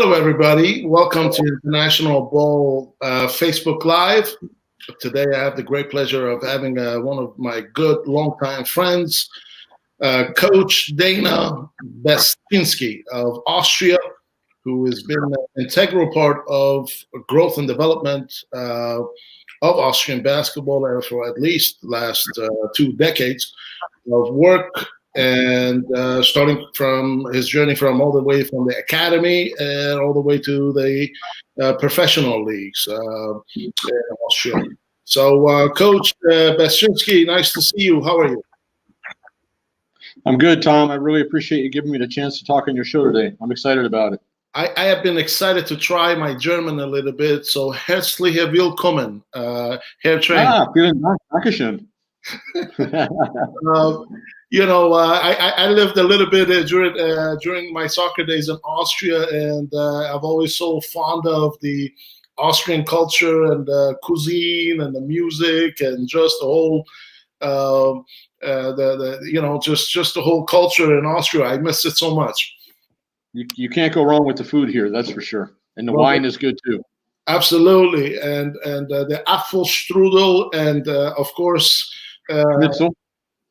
Hello, everybody. Welcome to International Ball Facebook Live. Today, I have the great pleasure of having one of my good longtime friends, Coach Dana Beszczynski of Austria, who has been an integral part of growth and development of Austrian basketball for at least the last 2 decades of work. And starting from his journey from all the way from the academy and all the way to the professional leagues in Austria. So, Coach Beszczynski, nice to see you. How are you? I'm good, Tom. I really appreciate you giving me the chance to talk on your show today. I'm excited about it. I have been excited to try my German a little bit. So, herzlich willkommen, Herr Trainer. Vielen Dank. Dankeschön. I lived a little bit during my soccer days in Austria, and I've always so fond of the Austrian culture and the cuisine and the music and just the whole, just the whole culture in Austria. I miss it so much. You can't go wrong with the food here, that's for sure, and the wine is good too. Absolutely, and the Apfelstrudel, and of course. Schnitzel.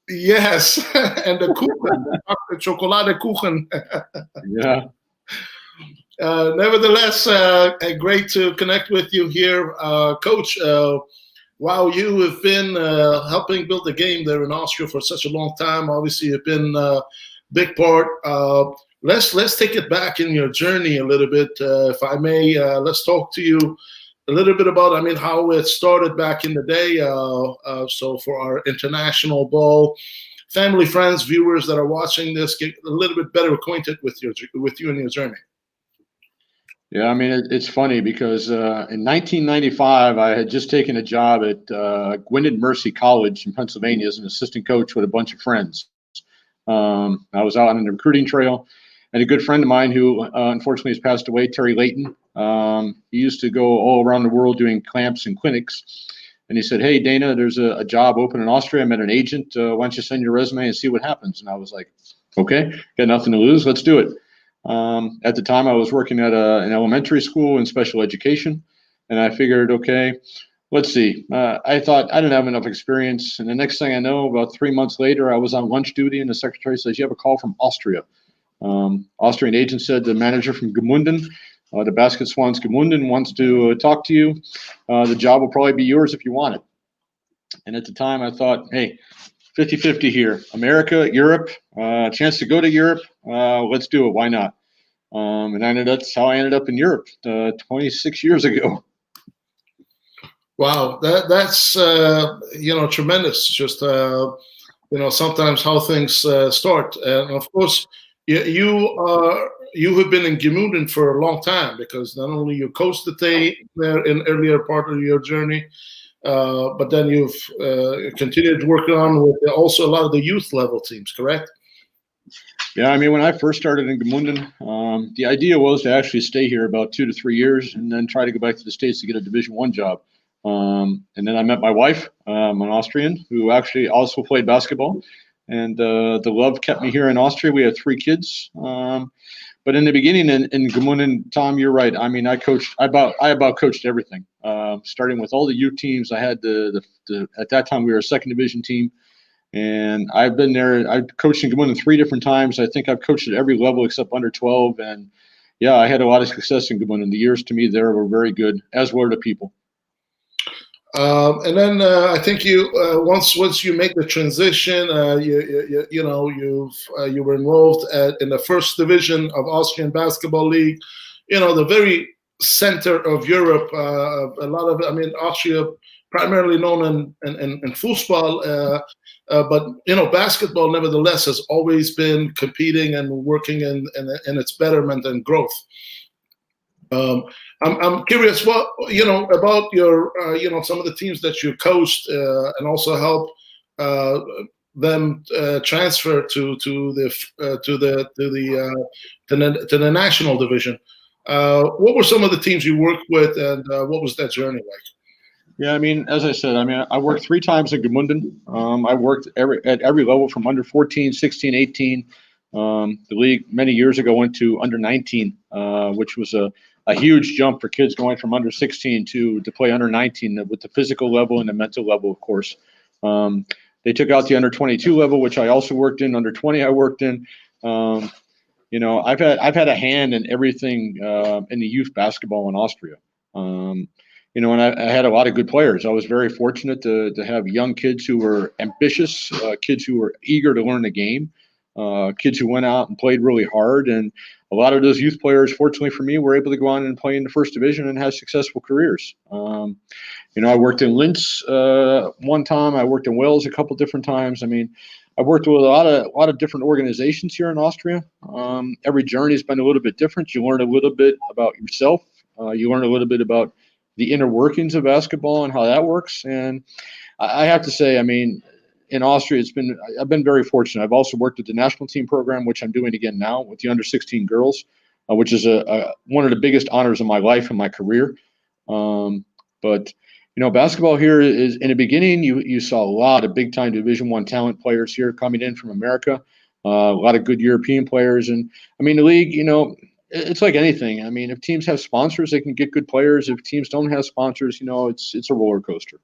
Yes, and the Kuchen, the Schokoladekuchen. Yeah. Nevertheless, great to connect with you here, Coach. Wow, you have been helping build the game there in Austria for such a long time. Obviously, you've been a big part. Let's take it back in your journey a little bit, if I may. Let's talk to you a little bit about, how it started back in the day. So for our international ball family, friends, viewers that are watching this, get a little bit better acquainted with you and your journey. Yeah, it's funny because in 1995, I had just taken a job at Gwynedd Mercy College in Pennsylvania as an assistant coach with a bunch of friends. I was out on the recruiting trail, and a good friend of mine who unfortunately has passed away, Terry Layton. He used to go all around the world doing camps and clinics. And he said, "Hey, Dana, there's a job open in Austria. I met an agent. Why don't you send your resume and see what happens?" And I was like, "Okay, got nothing to lose. Let's do it." At the time, I was working at an elementary school in special education. And I figured, okay, let's see. I thought I didn't have enough experience. And the next thing I know, about 3 months later, I was on lunch duty. And the secretary says, "You have a call from Austria." Austrian agent said the manager from Gmunden, the Basket Swans Gmunden, wants to talk to you. The job will probably be yours if you want it. And at the time, I thought, hey, 50-50 here. America, Europe, chance to go to Europe. Let's do it. Why not? And that's how I ended up in Europe 26 years ago. Wow, that's tremendous. Just sometimes how things start, and of course, you have been in Gmunden for a long time, because not only you coached the team there in earlier part of your journey, but then you've continued working on with also a lot of the youth level teams, correct? Yeah, when I first started in Gmunden, the idea was to actually stay here about 2 to 3 years and then try to go back to the States to get a Division I job. And then I met my wife, an Austrian, who actually also played basketball. And the love kept me here in Austria. We had 3 kids. But in the beginning in Gmunden, Tom, you're right. I about coached everything, starting with all the youth teams. I had at that time we were a second division team, and I've been there. I've coached in Gmunden 3 different times. I think I've coached at every level except under 12. And yeah, I had a lot of success in Gmunden. The years to me there were very good, as were the people. And then I think you once you make the transition, you were involved in the first division of Austrian Basketball League, the very center of Europe. A lot of Austria primarily known in football, but basketball nevertheless has always been competing and working in its betterment and growth. I'm curious about your some of the teams that you coached and also help them transfer to the national division. What were some of the teams you worked with, and what was that journey like? Yeah, as I said, I worked 3 times in Gmunden. I worked at every level from under 14, 16, 18 The league many years ago went to under 19, which was a huge jump for kids going from under 16 to play under 19 with the physical level and the mental level, of course. They took out the under 22 level, which I also worked in. Under 20, I worked in. I've had a hand in everything in the youth basketball in Austria. And I had a lot of good players. I was very fortunate to have young kids who were ambitious, kids who were eager to learn the game, kids who went out and played really hard. And a lot of those youth players, fortunately for me, were able to go on and play in the first division and have successful careers. I worked in Linz one time. I worked in Wales a couple different times. I mean, I've worked with a lot of different organizations here in Austria. Every journey has been a little bit different. You learn a little bit about yourself. You learn a little bit about the inner workings of basketball and how that works. And I have to say, I mean, in Austria, I've been very fortunate. I've also worked at the national team program, which I'm doing again now with the under 16 girls, which is one of the biggest honors of my life and my career. But basketball here is, in the beginning, you saw a lot of big time Division I talent players here coming in from America, a lot of good European players. And I mean, the league, it's like anything. I mean, if teams have sponsors, they can get good players. If teams don't have sponsors, it's a roller coaster.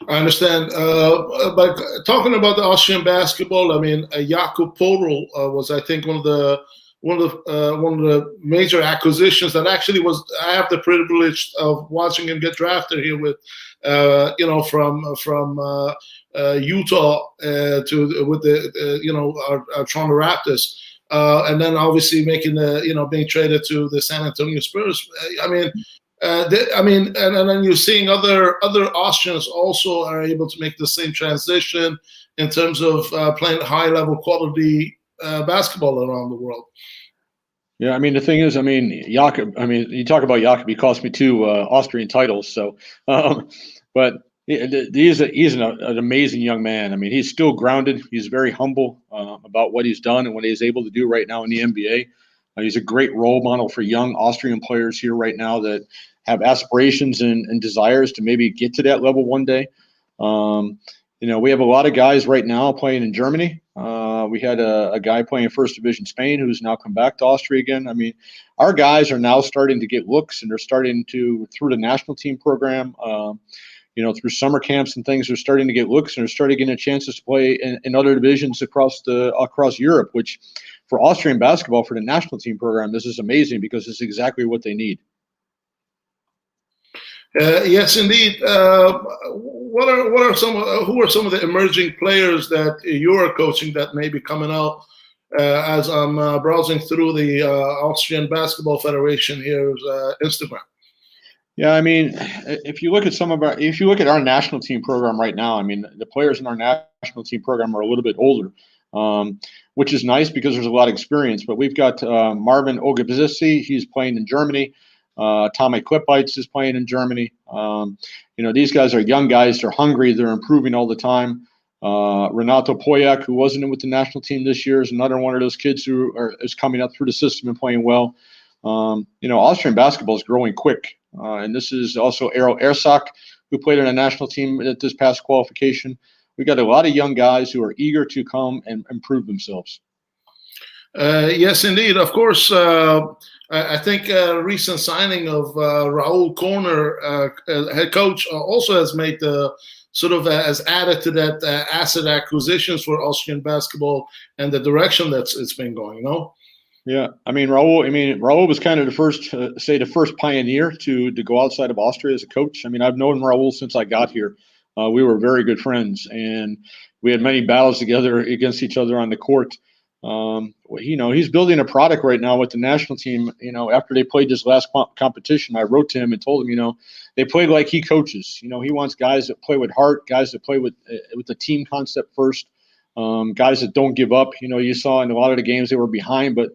I understand. But talking about the Austrian basketball, I mean, Jakub Podol was, I think, one of the major acquisitions that actually was. I have the privilege of watching him get drafted here with, from Utah with the our Toronto Raptors. And then obviously making being traded to the San Antonio Spurs. And then you're seeing other Austrians also are able to make the same transition in terms of playing high level quality basketball around the world. Yeah, I mean, the thing is, I mean, Jakub, you talk about Jakub, he cost me 2 Austrian titles. So, but he's an amazing young man. I mean, he's still grounded. He's very humble about what he's done and what he's able to do right now in the NBA. He's a great role model for young Austrian players here right now that have aspirations and desires to maybe get to that level one day. We have a lot of guys right now playing in Germany. We had a guy playing First Division Spain who's now come back to Austria again. I mean, our guys are now starting to get looks, and they're starting to, through the national team program, through summer camps and things, they're starting to get looks, and they're starting getting chances to play in other divisions across Europe, which for Austrian basketball, for the national team program, this is amazing because it's exactly what they need. Yes, indeed. Who are some of the emerging players that you are coaching that may be coming out? As I'm browsing through the Austrian Basketball Federation here's Instagram. Yeah, I mean, if you look at our national team program right now, I mean, the players in our national team program are a little bit older, which is nice because there's a lot of experience. But we've got Marvin Ogabzisi, he's playing in Germany. Tommy Klippites is playing in Germany. These guys are young guys. They're hungry. They're improving all the time. Renato Pojak, who wasn't in with the national team this year, is another one of those kids who is coming up through the system and playing well. Austrian basketball is growing quick. And this is also Errol Ersak, who played on a national team at this past qualification. We got a lot of young guys who are eager to come and improve themselves. Yes, indeed. Of course, I think recent signing of Raul Corner, head coach, also has made the has added to that asset acquisitions for Austrian basketball and the direction that it's been going. Yeah, Raul was kind of the first pioneer to go outside of Austria as a coach. I mean, I've known Raul since I got here. We were very good friends, and we had many battles together against each other on the court. He's building a product right now with the national team. After they played this last competition, I wrote to him and told him, they played like he coaches. He wants guys that play with heart, guys that play with the team concept first, guys that don't give up. You saw in a lot of the games they were behind, but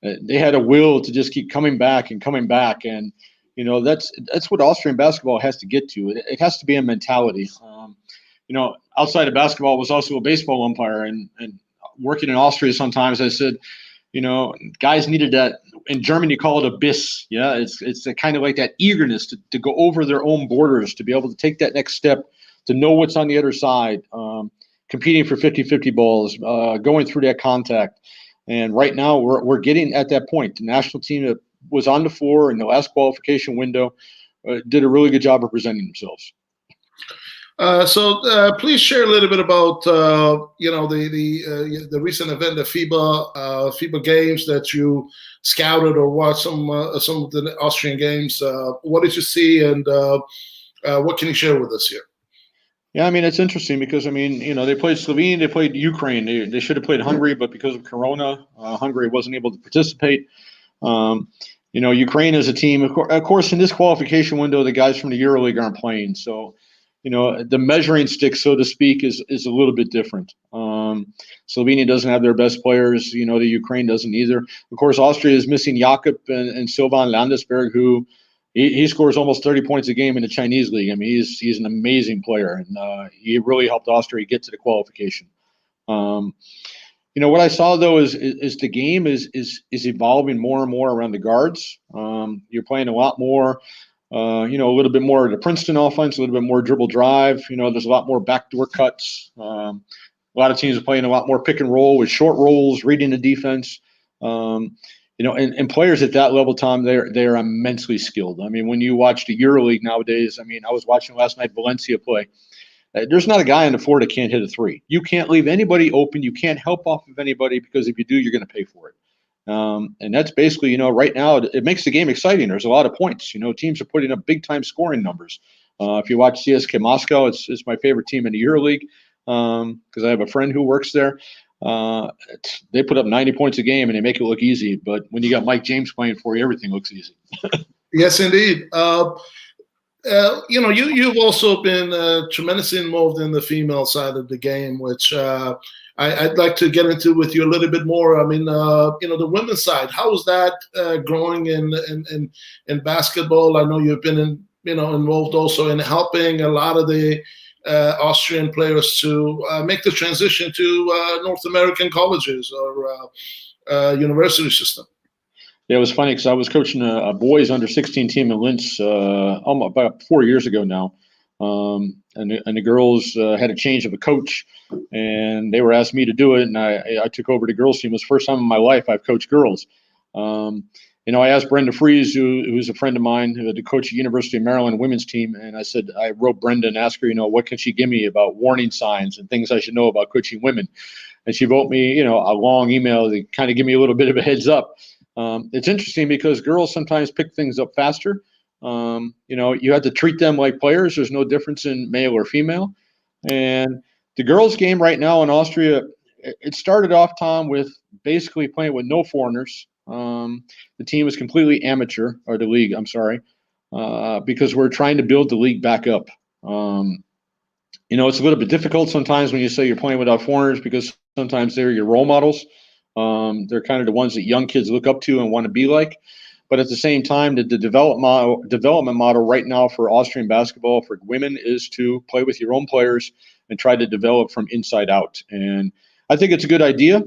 they had a will to just keep coming back. And that's what Austrian basketball has to get to. It has to be a mentality. Outside of basketball, I was also a baseball umpire and working in Austria sometimes, I said, guys needed that. In Germany, you call it a Biss. Yeah, it's kind of like that eagerness to go over their own borders, to be able to take that next step, to know what's on the other side. competing for 50-50 balls, going through that contact. And right now we're getting at that point. The national team that was on the floor in the last qualification window did a really good job of presenting themselves. So please share a little bit about the recent event, the FIBA games that you scouted or watched some of the Austrian games. What did you see, and what can you share with us here? Yeah, I mean, it's interesting because, I mean, they played Slovenia, they played Ukraine. They should have played Hungary, but because of Corona, Hungary wasn't able to participate. Ukraine is a team, of course, in this qualification window, the guys from the EuroLeague aren't playing. So, the measuring stick, so to speak, is a little bit different. Slovenia doesn't have their best players. The Ukraine doesn't either. Of course, Austria is missing Jakob and Sylvan Landesberg, who he scores almost 30 points a game in the Chinese league. I mean, he's an amazing player, and he really helped Austria get to the qualification. What I saw though is the game is evolving more and more around the guards. You're playing a lot more. A little bit more of the Princeton offense, a little bit more dribble drive. There's a lot more backdoor cuts. A lot of teams are playing a lot more pick and roll with short rolls, reading the defense. And players at that level, Tom, they're immensely skilled. I mean, when you watch the EuroLeague nowadays, I mean, I was watching last night Valencia play. There's not a guy on the floor that can't hit a three. You can't leave anybody open. You can't help off of anybody, because if you do, you're going to pay for it. And that's basically, right now, it makes the game exciting. There's a lot of points. Teams are putting up big-time scoring numbers. If you watch CSKA Moscow, it's my favorite team in the EuroLeague, because I have a friend who works there. They put up 90 points a game, and they make it look easy. But when you got Mike James playing for you, everything looks easy. Yes, indeed. You've also been tremendously involved in the female side of the game, which I'd like to get into with you a little bit more. I mean, the women's side, how is that growing in basketball? I know you've been involved also in helping a lot of the Austrian players to make the transition to North American colleges or university system. Yeah, it was funny because I was coaching a boys under 16 team in Linz about 4 years ago now. And the girls had a change of a coach, and they were asking me to do it, and I took over the girls team. It was the first time in my life I've coached girls. I asked Brenda Fries, who's a friend of mine, the coach at University of Maryland women's team, and I wrote Brenda and asked her, what can she give me about warning signs and things I should know about coaching women? And she wrote me, a long email to kind of give me a little bit of a heads up. It's interesting because girls sometimes pick things up faster. You have to treat them like players. There's no difference in male or female. And the girls' game right now in Austria, it started off, Tom, with basically playing with no foreigners. The team was completely amateur, or the league, I'm sorry, because we're trying to build the league back up. It's a little bit difficult sometimes when you say you're playing without foreigners, because sometimes they're your role models. They're kind of the ones that young kids look up to and want to be like. But at the same time, the development model right now for Austrian basketball for women is to play with your own players and try to develop from inside out. And I think it's a good idea.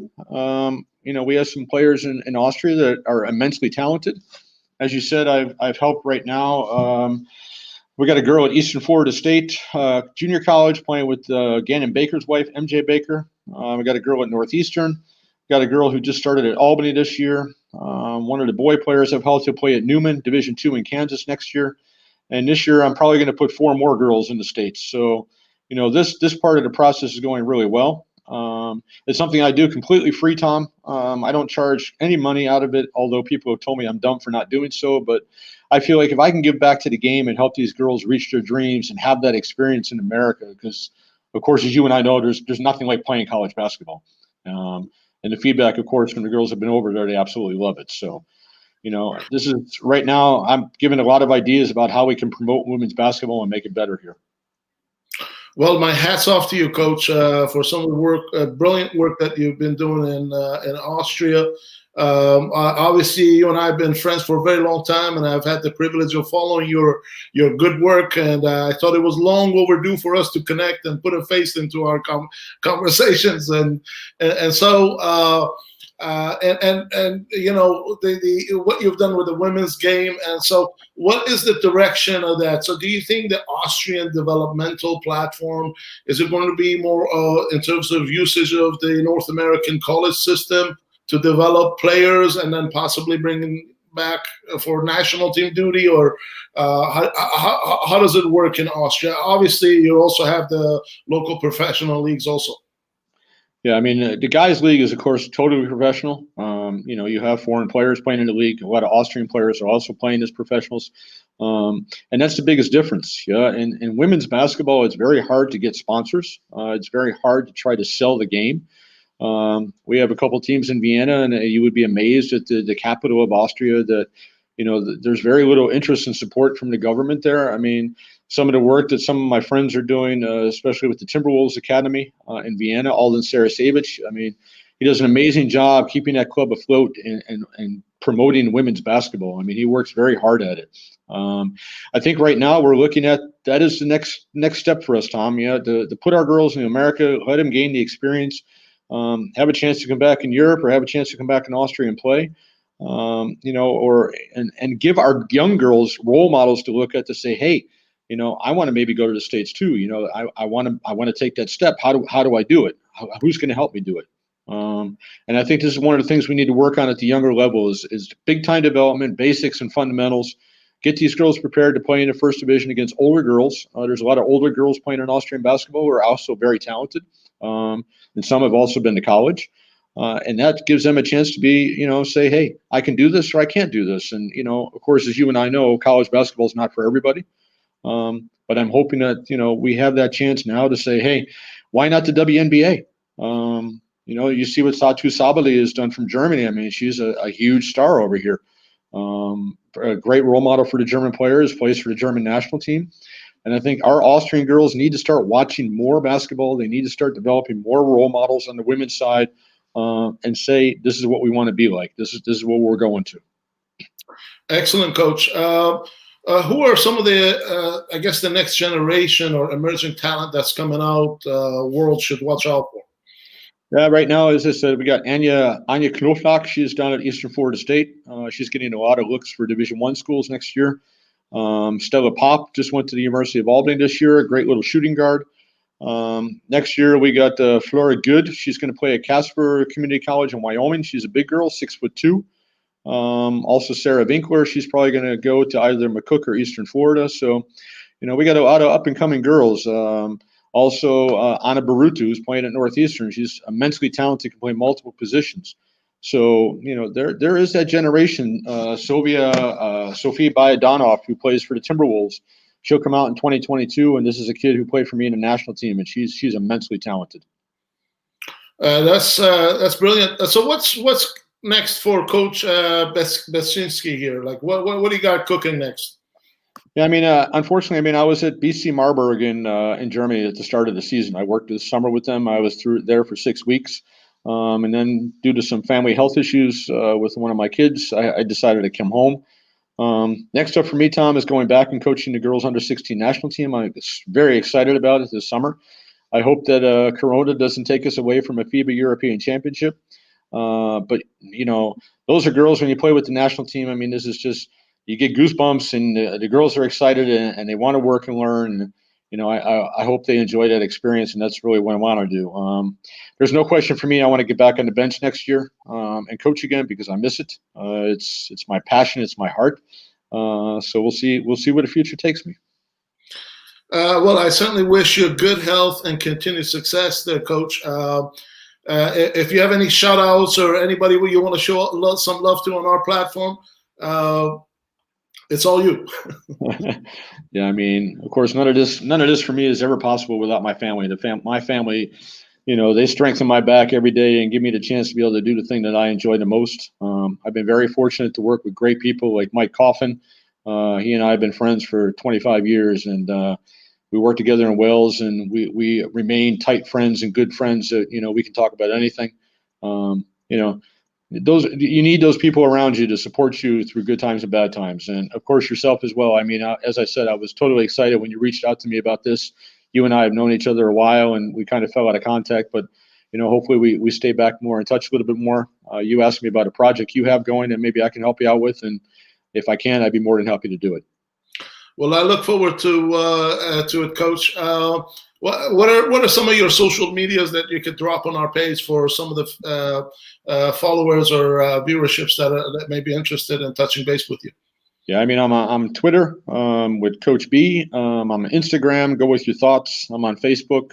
We have some players in Austria that are immensely talented. As you said, I've helped right now. We got a girl at Eastern Florida State Junior College playing with Gannon Baker's wife, MJ Baker. We got a girl at Northeastern. Got a girl who just started at Albany this year. One of the boy players I've helped to play at Newman, Division II in Kansas next year. And this year, I'm probably going to put 4 more girls in the States. So, this part of the process is going really well. It's something I do completely free, Tom. I don't charge any money out of it, although people have told me I'm dumb for not doing so. But I feel like if I can give back to the game and help these girls reach their dreams and have that experience in America, because, of course, as you and I know, there's nothing like playing college basketball. And the feedback, of course, from the girls have been over there, they absolutely love it. So, this is right now, I'm giving a lot of ideas about how we can promote women's basketball and make it better here. Well, my hat's off to you, Coach, for some of the work, brilliant work that you've been doing in Austria. Obviously, you and I have been friends for a very long time, and I've had the privilege of following your good work. And I thought it was long overdue for us to connect and put a face into our conversations. And so and you know the what you've done with the women's game, and so what is the direction of that? So do you think the Austrian developmental platform, is it going to be more in terms of usage of the North American college system to develop players and then possibly bringing back for national team duty, or how does it work in Austria? Obviously, you also have the local professional leagues also. Yeah, I mean, the guys' league is, of course, totally professional. You know, you have foreign players playing in the league. A lot of Austrian players are also playing as professionals. And that's the biggest difference. Yeah, in women's basketball, it's very hard to get sponsors. It's very hard to try to sell the game. We have a couple teams in Vienna, and you would be amazed at the capital of Austria that, you know, there's very little interest and support from the government there. I mean, some of the work that some of my friends are doing, especially with the Timberwolves Academy in Vienna, Alden Sarasevich, I mean, he does an amazing job keeping that club afloat and promoting women's basketball. I mean, he works very hard at it. I think right now we're looking at that is the next step for us, Tom. Yeah, to put our girls in America, let them gain the experience, have a chance to come back in Europe or have a chance to come back in Austria and play. You know, and give our young girls role models to look at to say, hey, you know, I want to maybe go to the States too. You know, I want to take that step. How do I do it? Who's going to help me do it? And I think this is one of the things we need to work on at the younger level is big time development, basics and fundamentals. Get these girls prepared to play in the first division against older girls. There's a lot of older girls playing in Austrian basketball who are also very talented. And some have also been to college. And that gives them a chance to be, you know, say, hey, I can do this or I can't do this. And, you know, of course, as you and I know, college basketball is not for everybody. But I'm hoping that, you know, we have that chance now to say, hey, why not the WNBA? You know, you see what Satu Sabali has done from Germany. I mean, she's a huge star over here. A great role model for the German players, plays for the German national team. And I think our Austrian girls need to start watching more basketball. They need to start developing more role models on the women's side and say, this is what we want to be like. This is what we're going to. Excellent, Coach. Who are some of the, I guess, the next generation or emerging talent that's coming out? World should watch out for. Yeah, right now, as I said, we got Anya Knoflach. She's down at Eastern Florida State. She's getting a lot of looks for Division I schools next year. Stella Pop just went to the University of Albany this year, a great little shooting guard. Next year, we got Flora Good. She's going to play at Casper Community College in Wyoming. She's a big girl, 6'2". Also, Sarah Winkler. She's probably going to go to either McCook or Eastern Florida. So, you know, we got a lot of up-and-coming girls. Also, Anna Barutu, who's playing at Northeastern. She's immensely talented, can play multiple positions. So, you know, there is that generation. Sophie Bayadanov, who plays for the Timberwolves. She'll come out in 2022, and this is a kid who played for me in the national team, and she's immensely talented. That's brilliant. So what's next for Coach Beszczynski here? Like, what do you got cooking next? Yeah, I mean, unfortunately, I mean, I was at BC Marburg in Germany at the start of the season. I worked this summer with them. I was there for 6 weeks. And then due to some family health issues with one of my kids, I decided to come home. Next up for me, Tom, is going back and coaching the girls under 16 national team. I'm very excited about it this summer. I hope that Corona doesn't take us away from a FIBA European Championship. But, you know, those are girls when you play with the national team. I mean, this is just, you get goosebumps, and the girls are excited and they want to work and learn. And, you know, I hope they enjoy that experience, and that's really what I want to do. There's no question for me. I want to get back on the bench next year and coach again because I miss it. It's my passion. It's my heart. So we'll see where the future takes me. Well, I certainly wish you good health and continued success there, Coach. If you have any shout-outs or anybody who you want to show some love to on our platform, it's all you. Yeah, I mean, of course, none of this for me is ever possible without my family. My family, you know, they strengthen my back every day and give me the chance to be able to do the thing that I enjoy the most. I've been very fortunate to work with great people like Mike Coffin. He and I have been friends for 25 years, and we work together in Wales, and we remain tight friends and good friends that, you know, we can talk about anything. You know, you need those people around you to support you through good times and bad times, and of course yourself as well. I mean, as I said, I was totally excited when you reached out to me about this. You and I have known each other a while, and we kind of fell out of contact, but hopefully we stay back more in touch a little bit more. You asked me about a project you have going, and maybe I can help you out with, and if I can, I'd be more than happy to do it. Well, I look forward to it, Coach. What are some of your social medias that you could drop on our page for some of the followers or viewerships that may be interested in touching base with you? Yeah, I mean, I'm Twitter with Coach B. I'm on Instagram. Go with your thoughts. I'm on Facebook.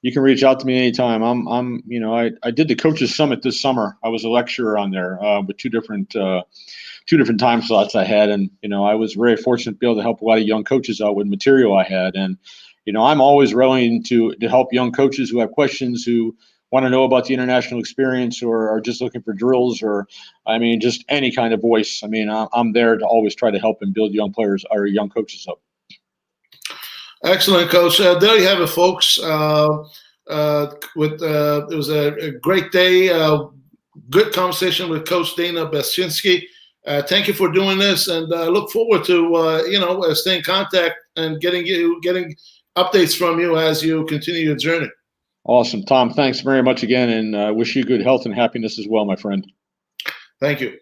You can reach out to me anytime. I did the Coaches Summit this summer. I was a lecturer on there with two different time slots I had, and I was very fortunate to be able to help a lot of young coaches out with material I had. And I'm always willing to help young coaches who have questions, who want to know about the international experience, or are just looking for drills, or just any kind of voice. I'm there to always try to help and build young players or young coaches up. Excellent, Coach. There you have it, folks. It was a great day. Good conversation with Coach Dana Beszczynski. Thank you for doing this, and I look forward to staying in contact and getting updates from you as you continue your journey. Awesome, Tom. Thanks very much again, and wish you good health and happiness as well, my friend. Thank you.